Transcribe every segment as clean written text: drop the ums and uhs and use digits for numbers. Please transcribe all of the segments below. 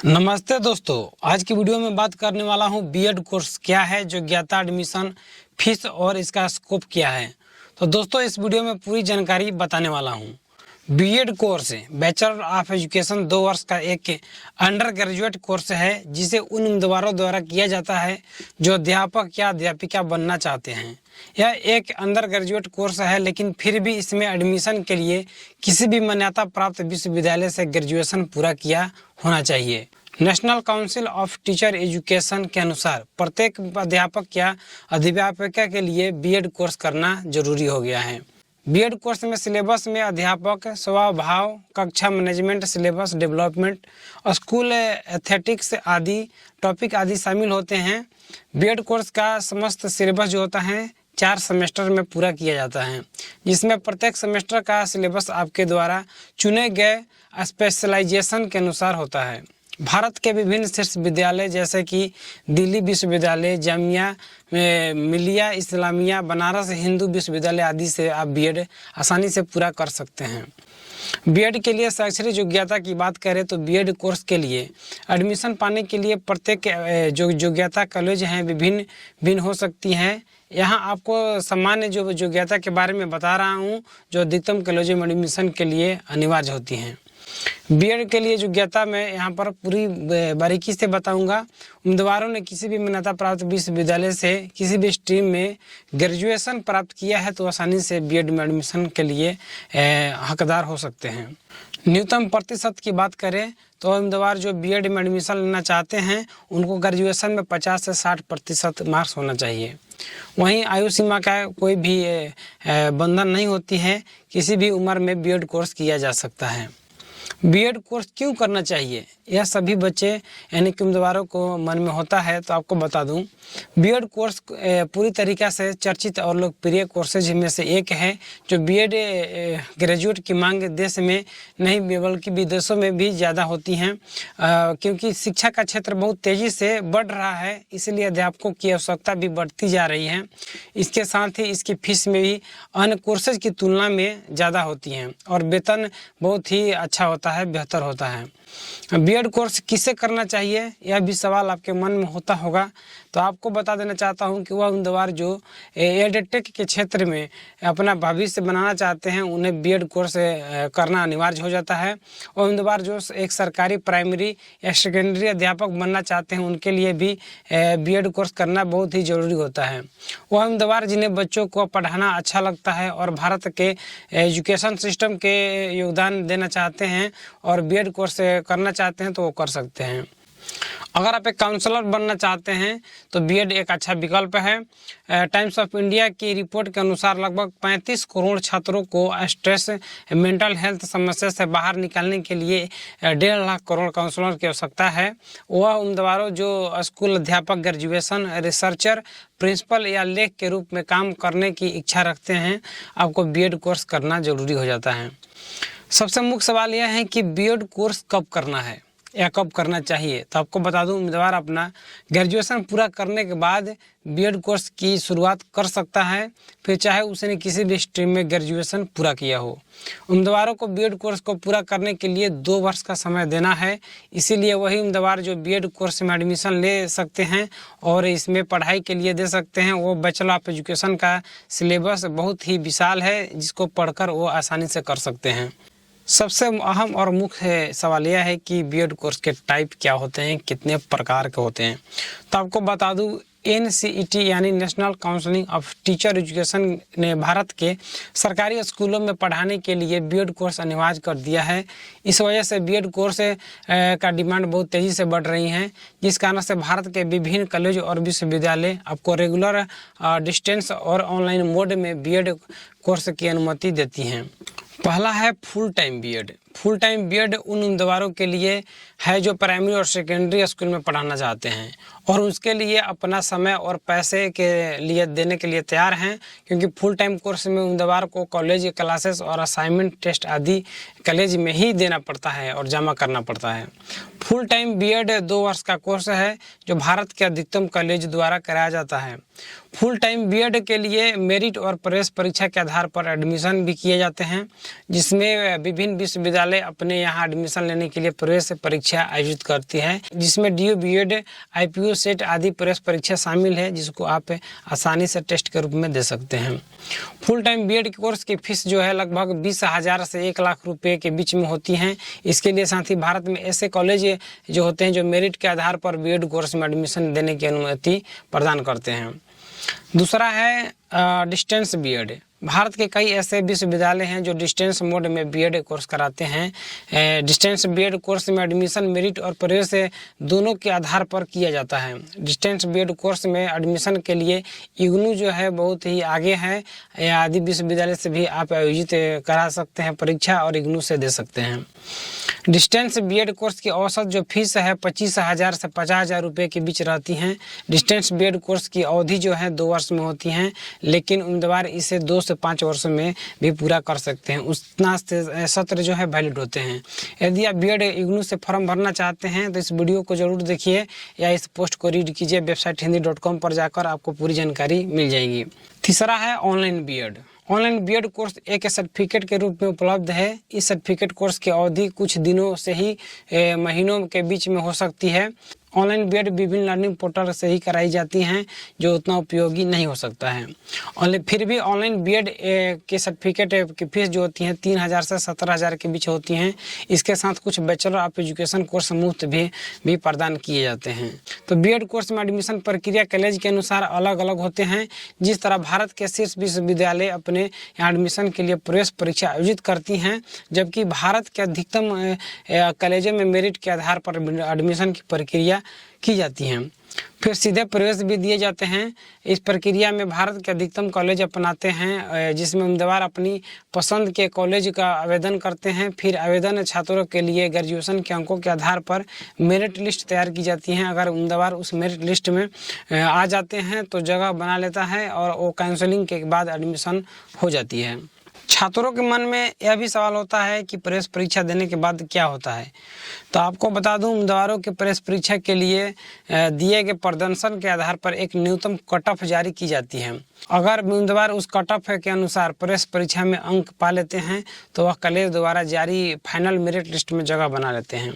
नमस्ते दोस्तों, आज की वीडियो में बात करने वाला हूं बीएड कोर्स क्या है, योग्यता, एडमिशन फीस और इसका स्कोप क्या है। तो दोस्तों इस वीडियो में पूरी जानकारी बताने वाला हूं। B Ed course bachelor of education 2 वर्ष का एक अंडर ग्रेजुएट कोर्स है जिसे उन उम्मीदवारों द्वारा किया जाता है जो अध्यापक या अध्यापिका बनना चाहते हैं। यह एक अंडर ग्रेजुएट कोर्स है, लेकिन फिर भी इसमें एडमिशन के लिए किसी भी मान्यता प्राप्त विश्वविद्यालय से ग्रेजुएशन पूरा किया होना चाहिए। National council of teacher education के अनुसार प्रत्येक अध्यापक या अध्यापिका के लिए बीएड कोर्स करना जरूरी हो गया है। बीएड कोर्स में सिलेबस में अध्यापक स्वभाव, कक्षा management, syllabus development, school aesthetics आदि टॉपिक आदि शामिल होते हैं। बीएड कोर्स का समस्त सिलेबस जो होता है 4 सेमेस्टर में पूरा किया जाता है, जिसमें प्रत्येक सेमेस्टर का सिलेबस आपके द्वारा चुने गए स्पेशलाइजेशन के अनुसार होता है। भारत के विभिन्न शीर्ष विद्यालय जैसे कि दिल्ली विश्वविद्यालय, जामिया मिलिया इस्लामिया, बनारस हिंदू विश्वविद्यालय आदि से आप बीएड आसानी से पूरा कर सकते हैं। बीएड के लिए शैक्षणिक योग्यता की बात करें तो बीएड कोर्स के लिए एडमिशन पाने के लिए प्रत्येक जो योग्यता कॉलेज हैं भिन्न हो सकती हैं। यहाँ आपको सामान्य जो योग्यता के बारे में बता रहा हूँ जो अधिकतम कॉलेजों में एडमिशन के लिए अनिवार्य होती हैं। बीएड के लिए योग्यता मैं यहाँ पर पूरी बारीकी से बताऊंगा। उम्मीदवारों ने किसी भी मान्यता प्राप्त विश्वविद्यालय से किसी भी स्ट्रीम में ग्रेजुएशन प्राप्त किया है तो आसानी से बीएड में एडमिशन के लिए हकदार हो सकते हैं। न्यूनतम प्रतिशत की बात करें तो उम्मीदवार जो बीएड में एडमिशन लेना चाहते हैं उनको ग्रेजुएशन में 50 से 60% मार्क्स होना चाहिए। वहीं आयु सीमा का कोई भी बंधन नहीं होती है, किसी भी उम्र में बीएड कोर्स किया जा सकता है। बीएड कोर्स क्यों करना चाहिए, यह सभी बच्चे यानी कि उम्मीदवारों को मन में होता है, तो आपको बता दूं बीएड कोर्स पूरी तरीक़ा से चर्चित और लोकप्रिय कोर्सेज में से एक है। जो बीएड ग्रेजुएट की मांग देश में नहीं बल्कि विदेशों में भी ज़्यादा होती हैं, क्योंकि शिक्षा का क्षेत्र बहुत तेज़ी से बढ़ रहा है, इसलिए अध्यापकों की आवश्यकता भी बढ़ती जा रही है। इसके साथ ही इसकी फीस में भी अन्य कोर्सेज की तुलना में ज़्यादा होती हैं और वेतन बहुत ही अच्छा होता है, बेहतर होता है। बीएड कोर्स किसे करना चाहिए, यह भी सवाल आपके मन में होता होगा, तो आपको बता देना चाहता हूं कि वह उम्मीदवार जो एडटेक के क्षेत्र में अपना भविष्य बनाना चाहते हैं उन्हें बीएड कोर्स करना अनिवार्य हो जाता है। और उम्मीदवार जो एक सरकारी प्राइमरी या सेकेंडरी अध्यापक बनना चाहते हैं उनके लिए भी बीएड कोर्स करना बहुत ही ज़रूरी होता है। वह उम्मीदवार जिन्हें बच्चों को पढ़ाना अच्छा लगता है और भारत के एजुकेशन सिस्टम के योगदान देना चाहते हैं और बीएड कोर्स करना चाहते हैं तो वो कर सकते हैं। अगर आप एक काउंसलर बनना चाहते हैं तो बीएड एक अच्छा विकल्प है। टाइम्स ऑफ इंडिया की रिपोर्ट के अनुसार लगभग 35 करोड़ छात्रों को स्ट्रेस, मेंटल हेल्थ समस्या से बाहर निकालने के लिए 1.5 लाख करोड़ काउंसलर की आवश्यकता है। वह उम्मीदवारों जो स्कूल अध्यापक, ग्रेजुएशन, रिसर्चर, प्रिंसिपल या लेख के रूप में काम करने की इच्छा रखते हैं, आपको बीएड कोर्स करना जरूरी हो जाता है। सबसे मुख्य सवाल यह है कि बीएड कोर्स कब करना है या कब करना चाहिए, तो आपको बता दूं उम्मीदवार अपना ग्रेजुएशन पूरा करने के बाद बीएड कोर्स की शुरुआत कर सकता है, फिर चाहे उसने किसी भी स्ट्रीम में ग्रेजुएशन पूरा किया हो। उम्मीदवारों को बीएड कोर्स को पूरा करने के लिए 2 वर्ष का समय देना है, इसीलिए वही उम्मीदवार जो बीएड कोर्स में एडमिशन ले सकते हैं और इसमें पढ़ाई के लिए दे सकते हैं। वो बैचलर ऑफ एजुकेशन का सिलेबस बहुत ही विशाल है जिसको पढ़कर वो आसानी से कर सकते हैं। सबसे अहम और मुख्य सवाल यह है कि बीएड कोर्स के टाइप क्या होते हैं, कितने प्रकार के होते हैं। तो आपको बता दूं NCET यानी national council of teacher education ने भारत के सरकारी स्कूलों में पढ़ाने के लिए बीएड कोर्स अनिवार्य कर दिया है। इस वजह से बीएड कोर्स का डिमांड बहुत तेज़ी से बढ़ रही है, जिस कारण से भारत के विभिन्न कॉलेज और विश्वविद्यालय आपको रेगुलर, डिस्टेंस और ऑनलाइन मोड में बीएड कोर्स की अनुमति देती हैं। पहला है full time B Ed. Full time B Ed उन उम्मीदवारों के लिए है जो प्राइमरी और सेकेंडरी स्कूल में पढ़ाना चाहते हैं और उसके लिए अपना समय और पैसे के लिए देने के लिए तैयार हैं, क्योंकि फुल टाइम कोर्स में उम्मीदवार को कॉलेज क्लासेस और असाइनमेंट टेस्ट आदि कॉलेज में ही देना पड़ता है और जमा करना पड़ता है। फुल टाइम बीएड 2 वर्ष का कोर्स है जो भारत के अधिकतम कॉलेज द्वारा कराया जाता है। फुल टाइम बीएड के लिए मेरिट और प्रवेश परीक्षा के आधार पर एडमिशन भी किए जाते हैं, जिसमें विभिन्न विश्वविद्यालय विश्वविद्यालय अपने यहाँ एडमिशन लेने के लिए प्रवेश परीक्षा आयोजित करती है, जिसमें DU, BEd, IPO, सेट आदि प्रवेश परीक्षा शामिल है, जिसको आप आसानी से टेस्ट के रूप में दे सकते हैं। फुल टाइम BEd कोर्स की फीस जो है लगभग 20,000 से 1 लाख रुपए के बीच में होती हैं। इसके लिए साथ ही भारत में ऐसे कॉलेज जो होते हैं जो मेरिट के आधार पर BEd कोर्स में एडमिशन देने की अनुमति प्रदान करते हैं। दूसरा है डिस्टेंस BEd। भारत के कई ऐसे विश्वविद्यालय हैं जो डिस्टेंस मोड में BEd कोर्स कराते हैं। डिस्टेंस BEd कोर्स में एडमिशन मेरिट और प्रवेश दोनों के आधार पर किया जाता है। डिस्टेंस BEd कोर्स में एडमिशन के लिए इग्नू जो है बहुत ही आगे है। आदि विश्वविद्यालय से भी आप आयोजित करा सकते हैं परीक्षा और इग्नू से दे सकते हैं। डिस्टेंस BEd कोर्स की औसत जो फीस है 25,000 से 50,000 रुपये के बीच रहती हैं। डिस्टेंस BEd कोर्स की अवधि जो है 2 वर्ष में होती हैं, लेकिन उम्मीदवार इसे 2 से 5 वर्षों में भी पूरा कर सकते हैं। उतना सत्र जो है वैलिड होते हैं। यदि आप BEd इग्नू से फॉर्म भरना चाहते हैं तो इस वीडियो को जरूर देखिए या इस पोस्ट को रीड कीजिए। वेबसाइट hindi.com पर जाकर आपको पूरी जानकारी मिल जाएगी। तीसरा है online BEd। Online BEd course एक सर्टिफिकेट के रूप में उपलब्ध है। इस सर्टिफिकेट कोर्स की अवधि कुछ दिनों से ही महीनों के बीच में हो सकती है। ऑनलाइन BEd विभिन्न लर्निंग पोर्टल से ही कराई जाती हैं, जो उतना उपयोगी नहीं हो सकता है। फिर भी ऑनलाइन BEd के सर्टिफिकेट की फीस जो होती है 3,000 से 17,000 के बीच होती हैं। इसके साथ कुछ बैचलर ऑफ एजुकेशन कोर्स मुफ्त भी प्रदान किए जाते हैं। तो BEd कोर्स में एडमिशन प्रक्रिया कॉलेज के अनुसार अलग अलग होते हैं। जिस तरह भारत के शीर्ष विश्वविद्यालय अपने यहाँ एडमिशन के लिए प्रवेश परीक्षा आयोजित करती हैं, जबकि भारत के अधिकतम कॉलेजों में मेरिट के आधार पर एडमिशन की प्रक्रिया की जाती हैं। फिर सीधे प्रवेश भी दिए जाते हैं। इस प्रक्रिया में भारत के अधिकतम कॉलेज अपनाते हैं, जिसमें उम्मीदवार अपनी पसंद के कॉलेज का आवेदन करते हैं। फिर आवेदन छात्रों के लिए ग्रेजुएशन के अंकों के आधार पर मेरिट लिस्ट तैयार की जाती है। अगर उम्मीदवार उस मेरिट लिस्ट में आ जाते हैं तो जगह बना लेता है और वो काउंसलिंग के बाद एडमिशन हो जाती है। छात्रों के मन में यह भी सवाल होता है कि प्रवेश परीक्षा देने के बाद क्या होता है। तो आपको बता दूं, उम्मीदवारों के प्रवेश परीक्षा के लिए दिए गए प्रदर्शन के आधार पर एक न्यूनतम कट ऑफ जारी की जाती है। अगर उम्मीदवार उस कट ऑफ के अनुसार प्रवेश परीक्षा में अंक पा लेते हैं तो वह कॉलेज द्वारा जारी फाइनल मेरिट लिस्ट में जगह बना लेते हैं।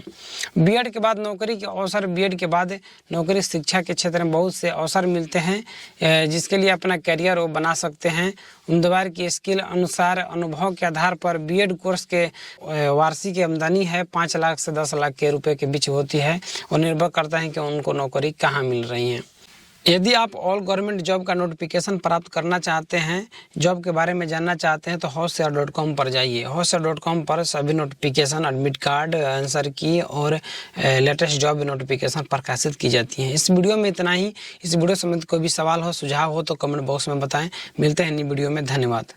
BEd के बाद नौकरी के अवसर। BEd के बाद नौकरी शिक्षा के क्षेत्र में बहुत से अवसर मिलते हैं, जिसके लिए अपना करियर वो बना सकते हैं। उम्मीदवार की स्किल अनुसार अनुभव के आधार पर BEd कोर्स के वार्षिक आमदनी है 5 लाख से 10 लाख के रुपए के बीच होती है और निर्भर करता है कि उनको नौकरी कहाँ मिल रही है। यदि आप ऑल गवर्नमेंट जॉब का नोटिफिकेशन प्राप्त करना चाहते हैं, जॉब के बारे में जानना चाहते हैं, तो hotshares.com पर जाइए। hotshares.com पर सभी नोटिफिकेशन, एडमिट कार्ड, आंसर की और लेटेस्ट जॉब नोटिफिकेशन प्रकाशित की जाती हैं। इस वीडियो में इतना ही। इस वीडियो संबंधित कोई भी सवाल हो, सुझाव हो तो कमेंट बॉक्स में बताएं। मिलते हैं नई वीडियो में। धन्यवाद।